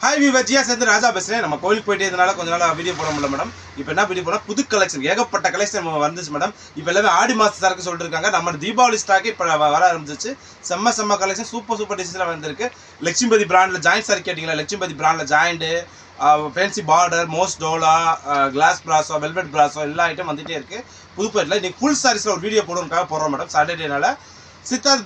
Hi விவஜியா சேர்ந்து ராஜா பேசுகிறேன். நம்ம கோயிலுக்கு போயிட்டு இதனால கொஞ்ச நாள் வீடியோ போட முடியல மேடம். இப்போ என்ன வீடியோ போனால் புது கலெக்ஷன் ஏகப்பட்ட கலெக்ஷன் வந்துச்சு மேடம். இப்போ எல்லாமே ஆடி மாதம் சரக்கு சொல்லிட்டு இருக்காங்க. நம்ம தீபாவளி ஸ்டாக்கு இப்போ வர ஆரம்பிச்சிச்சு. செம்ம கலெக்ஷன் சூப்பர் டிசைன்ஸ்லாம் வந்திருக்கு. லட்சுமிபதி பிராண்டில் ஜாயிண்ட் சாரி கேட்டிங்களா, லட்சுமிபதி பிராண்டில் ஜாயிண்ட்டு, ஃபேன்சி பார்டர், மோஸ்ட் டோலா, கிளாஸ் பிராஸோ, வெல்வெட் பிராஸோ எல்லா ஐட்டம் வந்துகிட்டே இருக்குது. புதுப்பேட்டில் இன்றைக்கி ஃபுல் சாரீஸில் ஒரு வீடியோ போடுறதுக்காக போடுறோம் மேடம். சாட்டர்டேனால சித்தார்த்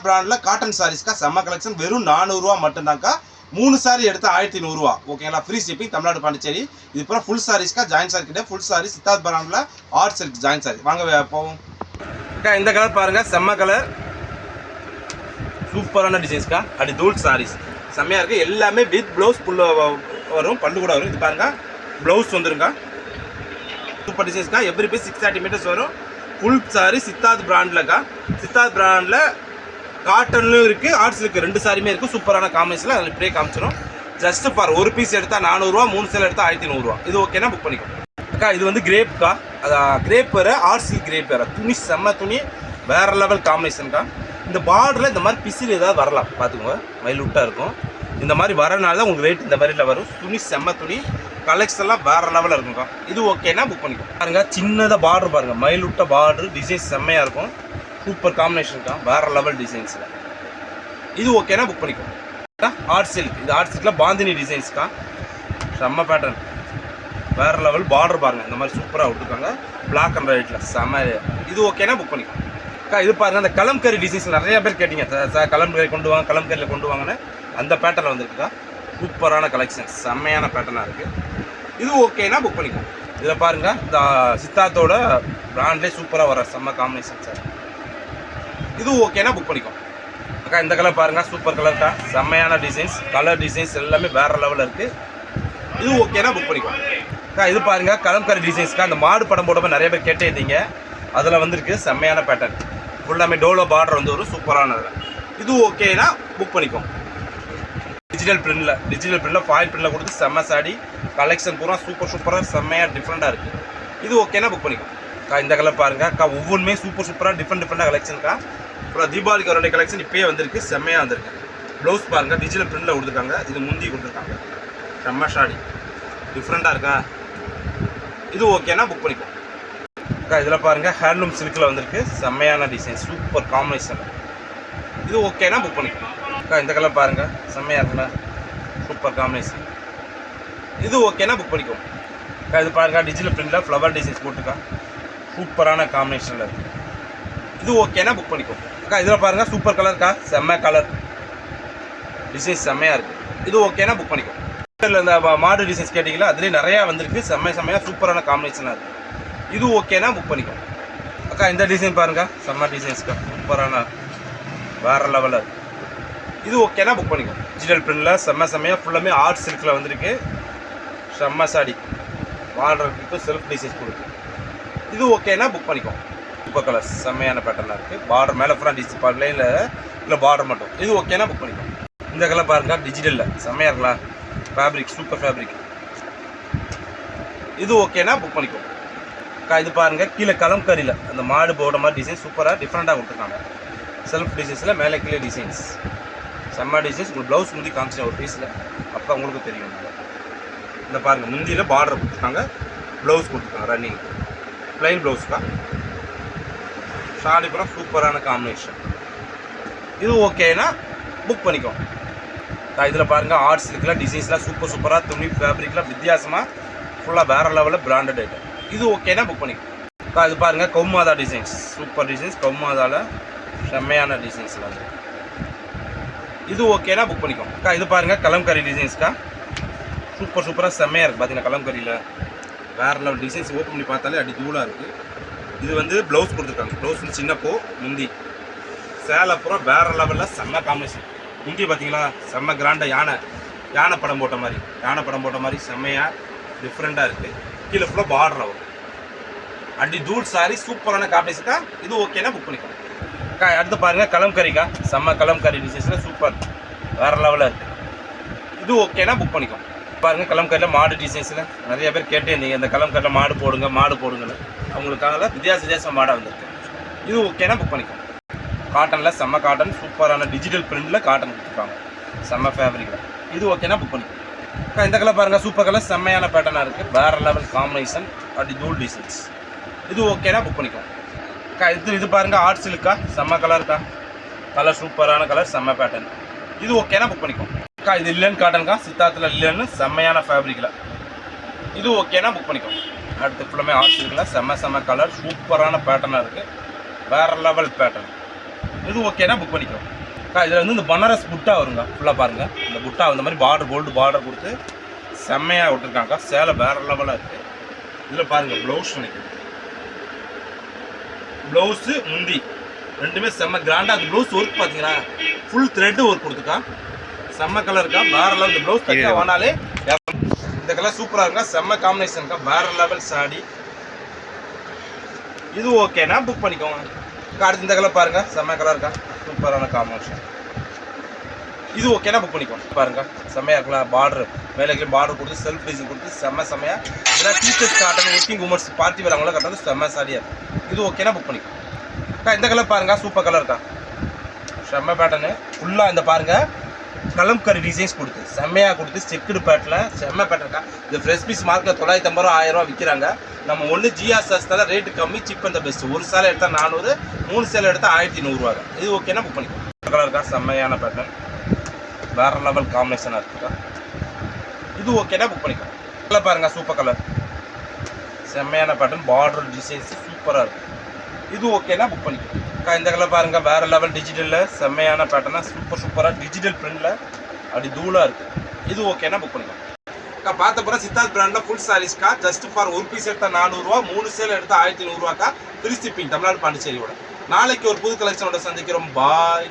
பிராண்டில் காட்டன் சாரீஸ்க்கா செம்ம கலெக்ஷன். வெறும் 400 ரூபா மட்டும்தான்க்கா. 3 சாரி எடுத்து 1500 ரூபா. ஓகேங்களா, ஃப்ரீ ஷிப்பிங், தமிழ்நாடு பாண்டிச்சேரி. இது பூரா ஃபுல் சாரீஸ்க்கா, ஜாயின் சாரி கிட்ட ஃபுல் சாரி சித்தார்த் பிராண்டில் ஆர்ட் சில்க் ஜாயின் சாரி. வாங்க போவோம். இந்த கலர் பாருங்க, செம்ம கலர், சூப்பரான டிசைன்ஸ்க்கா. அப்படி தூள் சாரீஸ் செம்மையாக இருக்குது. எல்லாமே வித் ப்ளவுஸ் ஃபுல் வரும், பல்லு கூட வரும். இது பாருங்க, ப்ளவுஸ் வந்துருங்க. சூப்பர் டிசைன்ஸ்க்கா. எவ்ரி பீஸ் 630 மீட்டர்ஸ் வரும். ஃபுல் சாரி சித்தார்த் பிராண்ட்லக்கா. சித்தார்த் பிராண்டில் காட்டன்லையும் இருக்குது, ஆர்ட் சில்க் 2 சாரியுமே இருக்குது. சூப்பரான காம்பினேஷனில் அதில் இப்படியே காமிச்சிடும். ஜஸ்ட் ஃபார் ஒரு பீஸ் எடுத்தால் 400 ரூபா, 3 சேல் எடுத்தால் 1500 ரூபா. இது ஓகேனா புக் பண்ணிக்கோ அக்கா. இது வந்து கிரேப்க்கா. கிரேப் வேறு, ஆர்ட் சில்க் கிரேப் வேறு. துணி செம்ம துணி, வேறு லெவல் காம்பினேஷன்க்கா. இந்த பார்டரில் இந்த மாதிரி பிசில் ஏதாவது வரலாம், பார்த்துக்கோங்க. மைலூட்டாக இருக்கும். இந்த மாதிரி வரனால தான் உங்களுக்கு ரேட் இந்த மாதிரில வரும். துணி செம்ம துணி, கலெக்ஷன்லாம் வேறு லெவலில் இருக்கும்க்கா. இது ஓகேனா புக் பண்ணிக்கோ பாருங்க. சின்னதாக பார்டர் பாருங்கள், மைலூட்ட பார்டர், டிசைன்ஸ் செம்மையாக இருக்கும். சூப்பர் காம்பினேஷன்க்கா, வேறு லெவல் டிசைன்ஸில். இது ஓகேனா புக் பண்ணிக்கோ. ஆர்ட் சில்க், இது ஆர்ட் சில்கில் பாந்தினி டிசைன்ஸ்க்கா. செம்ம பேட்டர்ன், வேறு லெவல். பார்டர் பாருங்கள், இந்த மாதிரி சூப்பராக விட்டுருக்காங்க. பிளாக் அண்ட் ஒயிட்டில் செம்ம. இது ஓகேனா புக் பண்ணிக்கோ அக்கா. இது பாருங்கள், அந்த கலம்கரி டிசைன்ஸ் நிறைய பேர் கேட்டிங்க, கலம்கரி கொண்டு வாங்க, கலம்கரியில் கொண்டு வாங்கன்னு. அந்த பேட்டர்னில் வந்துருக்குக்கா. சூப்பரான கலெக்ஷன், செம்மையான பேட்டர்னாக இருக்குது. இது ஓகேனா புக் பண்ணிக்கோ. இதில் பாருங்கள், இந்த சித்தார்த்தோட பிராண்ட்லேயே சூப்பராக வர செம்ம காம்பினேஷன் சார். இது ஓகேனா புக் பண்ணிக்கோ அக்கா. இந்த கலர் பாருங்கள், சூப்பர் கலர்க்கா. செம்மையான டிசைன்ஸ், கலர் டிசைன்ஸ் எல்லாமே வேறு லெவலில் இருக்குது. இது ஓகேனா புக் பண்ணிக்கோ அக்கா. இது பாருங்கள், கலம்கரி டிசைன்ஸ்க்கா. அந்த மாடு படம் போடும்போது நிறைய பேர் கேட்டே இருந்தீங்க, அதில் வந்துருக்கு செம்மையான பேட்டர்ன். ஃபுல்லாமே டோலோ பார்டர் வந்து ஒரு சூப்பரானது. இது ஓகேனா புக் பண்ணிக்கோ. டிஜிட்டல் பிரிண்டில் ஃபாயில் பிரிண்டில் கொடுத்து செம்ம சாடி கலெக்ஷன் பூரா சூப்பராக செம்மையாக டிஃப்ரெண்ட்டாக இருக்குது. இது ஓகேனா புக் பண்ணிக்கோ அக்கா. இந்த கலர் பாருங்கள் அக்கா, ஒவ்வொன்றுமே சூப்பராக டிஃப்ரெண்டாக கலெக்ஷன்க்கா. அப்புறம் தீபாவளிக்கு வர கலெக்ஷன் இப்போயே வந்திருக்கு, செம்மையாக வந்திருக்கு. ப்ளவுஸ் பாருங்கள், டிஜிட்டல் பிரிண்டில் கொடுத்துருக்காங்க. இது முந்தி கொடுத்துருக்காங்க, செம்ம ஷாடி டிஃப்ரெண்ட்டாக இருக்கா. இது ஓகேனா புக் பண்ணிக்கோ அக்கா. இதில் பாருங்கள், ஹேண்ட்லூம் சில்கில் வந்திருக்கு, செம்மையான டிசைன், சூப்பர் காம்பினேஷன். இது ஓகேனா புக் பண்ணிக்கோ அக்கா. இந்த கலர் பாருங்கள், செம்மையாக இருக்குல்ல, சூப்பர் காம்பினேஷன். இது ஓகேனா புக் பண்ணிக்கோ அக்கா. இது பாருங்கள், டிஜிட்டல் பிரிண்டில் ஃப்ளவர் டிசைன்ஸ் போட்டுருக்கா, சூப்பரான காம்பினேஷனில் இருக்குது. இது ஓகேனா புக் பண்ணிக்கோ அக்கா. இதில் பாருங்கள், சூப்பர் கலர்க்கா, செம்ம கலர் டிசைன்ஸ் செம்மையாக இருக்குது. இது ஓகேனா புக் பண்ணிக்கோ. இந்த மாடு டிசைன்ஸ் கேட்டிங்களா, அதுலேயே நிறையா வந்திருக்கு, செம்மையாக சூப்பரான காம்பினேஷனாக இருக்குது. இது ஓகேனா புக் பண்ணிக்கோ அக்கா. இந்த டிசைன் பாருங்கள், செம்ம டிசைன்ஸ்க்கா, சூப்பரான வேறு லெவலில் இருக்குது. இது ஓகேனா புக் பண்ணிக்கோ. டிஜிட்டல் பிரிண்டில் செம்மையாக ஃபுல்லாமே ஆர்ட் சில்கில் வந்திருக்கு, செம்ம சாடி பார்டருக்கு செல்ஃப் டிசைன்ஸ் கொடுக்கு. இது ஓகேனா புக் பண்ணிக்கோ. சூப்பர் கலர்ஸ், செம்மையான பேட்டர்னாக இருக்குது. பார்டர் மேலே ஃப்ரண்ட் டிசைன் பார்டர்லையில் இல்லை பார்டர் மட்டும். இது ஓகேனா புக் பண்ணிக்கோ. இந்த கலர் பாருங்கள், டிஜிட்டலில் செம்மையாக இருக்கலாம், ஃபேப்ரிக் சூப்பர் ஃபேப்ரிக். இது ஓகேனா புக் பண்ணிக்கோ அக்கா. இது பாருங்கள், கீழே கலம்கரியில் அந்த மாடு போட மாதிரி டிசைன் சூப்பராக டிஃப்ரெண்ட்டாக கொடுத்துருக்காங்க. செல்ஃப் டிசைன்ஸில் மேலே கீழே டிசைன்ஸ், செம்ம டிசைன்ஸ். உங்களுக்கு ப்ளவுஸ் முந்தி காமிச்சேன் ஒரு பீஸில், அப்போ உங்களுக்கு தெரியும். இந்த பாருங்கள், முந்தியில் பார்டர் கொடுத்துருக்காங்க, ப்ளவுஸ் கொடுத்துருக்காங்க, ரன்னிங் ப்ளைன் ப்ளவுஸ்க்கா. ஷாடி பூரா சூப்பரான காம்பினேஷன். இது ஓகேனா புக் பண்ணிக்கோ அக்கா. இதில் பாருங்கள், ஆர்ட் சில்கில் டிசைன்ஸ்லாம் சூப்பராக, துணி ஃபேப்ரிக்லாம் வித்தியாசமாக ஃபுல்லாக வேறு லெவலில் பிராண்டட் ஐட்டம். இது ஓகேனா புக் பண்ணிக்கோ அக்கா. இது பாருங்கள், கௌமாதா டிசைன்ஸ், சூப்பர் டிசைன்ஸ், கௌமாதாவில் செம்மையான டிசைன்ஸில் வந்து. இது ஓகேனா புக் பண்ணிக்கோ அக்கா. இது பாருங்கள், கலம்கரி டிசைன்ஸ்க்கா. சூப்பராக செம்மையாக இருக்குது. பார்த்தீங்கன்னா கலம்கரியில் வேறு லெவல் டிசைன்ஸ். ஓப்பன் பண்ணி பார்த்தாலே அடி தூளாக இருக்குது. இது வந்து ப்ளவுஸ் கொடுத்துருக்காங்க, ப்ளவுஸ் வந்து சின்னப்போ முந்தி சேலை பூரா வேறு லெவலில் செம்ம காம்பினேஷன். முந்தி பார்த்தீங்களா, செம்ம கிராண்டாக யானை படம் போட்ட மாதிரி செம்மையாக டிஃப்ரெண்ட்டாக இருக்குது. கீழே ஃபுல்லாக பார்டர் வரும், அடி தூள் சாரி, சூப்பரான காம்பினேஷன்க்கா. இது ஓகேனா புக் பண்ணிக்கோ அக்கா. அடுத்து பாருங்கள், கலம்கரிக்கா, செம்ம கலம்கரி டிசைன்ஸில் சூப்பர் வேறு லெவலில் இருக்குது. இது ஓகேனா புக் பண்ணிக்கோ பாருங்கள். கலம்கரியில் மாடு டிசைன்ஸில் நிறைய பேர் கேட்டே இருந்தீங்க, இந்த கலம்கரியில் மாடு போடுங்கன்னு. அவங்களுக்காக வித்தியாச மாடாக வந்திருக்கு. இது ஓகேனா புக் பண்ணிக்கோ. காட்டனில் செம்ம காட்டன், சூப்பரான டிஜிட்டல் பிரிண்டில் காட்டன் கொடுத்துருக்காங்க, செம்ம ஃபேப்ரிக்கில். இது ஓகேனா புக் பண்ணிக்கோ. இந்த கலர் பாருங்கள், சூப்பர் கலர், செம்மையான பேட்டர்னாக இருக்குது, வேறு லெவல் காம்பினேஷன், அப்படி தூள் டிசைன்ஸ். இது ஓகேனா புக் பண்ணிக்கோங்க. இது பாருங்கள், ஆர்ட் சில்க்கா, செம்ம கலருக்கா, கலர் சூப்பரான கலர், செம்ம பேட்டர்ன். இது ஓகேனா புக் பண்ணிக்கோங்க. இது இல்லைன்னு காட்டனுக்கா, சித்தார்த்தில் இல்லைன்னு செம்மையான ஃபேப்ரிக்கில். இது ஓகேனா புக் பண்ணிக்கோங்க. அடுத்து ஃபுல்லாமே ஆர்ட் சில்கில் செம்ம கலர், சூப்பரான பேட்டர்னாக இருக்குது, வேறு லெவல் பேட்டர்ன். இது ஓகேனா புக் பண்ணிக்கோங்க. இதில் வந்து இந்த பனாரஸ் புட்டா வருங்க, ஃபுல்லாக பாருங்கள், இந்த புட்டா இந்த மாதிரி பார்டர், கோல்டு பார்டர் கொடுத்து செம்மையாக விட்டுருக்காங்க, சேலை வேறு லெவலாக இருக்குது. இதில் பாருங்கள், ப்ளவுஸ் நினைக்கிறேன், ப்ளவுஸு முந்தி ரெண்டுமே செம்ம கிராண்டாக. அந்த ப்ளவுஸ் ஒர்க் பார்த்தீங்கன்னா ஃபுல் த்ரெட்டு ஒர்க் கொடுத்துக்கா, செம்ம கலருக்கா, வேறு லெவல். இந்த ப்ளவுஸ் தனியாக வாங்கினாலே இந்த கலர் சூப்பராக இருக்கா, செம்ம காம்பினேஷனுக்கா, வேறு லெவல் சாடி. இது ஓகேனா புக் பண்ணிக்கோங்க. அடுத்து இந்த கலர் பாருங்கள், செம்ம கலருக்கா, சூப்பரான காம்பினேஷன். இது ஓகேனா புக் பண்ணிக்கோங்க. பாருங்கள், செம்மையாக இருக்கலாம், பார்டர் மேலே பார்டர் கொடுத்து செல்ஃப் டிசைன் கொடுத்து செம்மையாக. இதெல்லாம் டீச்சர்ஸ் காட்டன், ஒர்க்கிங் உமர்ஸ், பார்ட்டி வரவங்கள கட்டணும், செம்ம சாரியாக இருக்கும். இது ஓகேனா புக் பண்ணிக்கோங்க. இந்த கலர் பாருங்கள், சூப்பர் கலர் இருக்கா, செம்ம பேட்டர்னு ஃபுல்லாக. இந்த பாருங்கள், கலம்கரி டிசைன்ஸ் கொடுத்து செம்மையாக கொடுத்து செக்குடு பேட்டில் செம்ம பேட்டர்க்கா. இந்த ஃப்ரெஷ் பீஸ் மார்க்கில் 950 ரூபா 1000 ரூபா விற்கிறாங்க. நம்ம ஒன்று ஜிஆர் சஸ்தால ரேட்டு கம்மி, சிப் அந்த பெஸ்ட்டு. ஒரு சேலை எடுத்தால் 400, 3 சேலை எடுத்தால் 1100 ரூபா. இது ஓகேனா புக் பண்ணிக்கோங்க. கலர் இருக்கா, செம்மையான பேட்டர்ன், வேறு லெவல் காம்பினேஷனாக இருக்குக்கா. இது ஓகேனா புக் பண்ணிக்கோங்க. கலர் பாருங்கள், சூப்பர் கலர், செம்மையான பேட்டர்ன், பார்டர் டிசைன்ஸ் சூப்பராக இருக்குது. இது ஓகேனா புக் பண்ணிக்கோங்க. இந்த கலர் பாருங்கள், வேறு லெவல் டிஜிட்டலில் செம்மையான பேட்டர்னாக சூப்பராக டிஜிட்டல் பிரிண்டில் அப்படி தூளாக இருக்குது. இது ஓகேனா புக் பண்ணிக்கோங்க. பார்த்த போகிற சித்தார்த் பிராண்டில் ஃபுல் சாரீஸ்க்கா, ஜஸ்ட் ஃபார் ஒரு பீஸ் எடுத்தால் 400 ரூபா, 3 சேல் எடுத்தால் 1100 ரூபாக்கா, ஃப்ரீ ஷிப்பிங், தமிழ்நாடு பாண்டிச்சேரியோட. நாளைக்கு ஒரு புது கலெக்ஷனோட சந்திக்கிறோம். பாய்.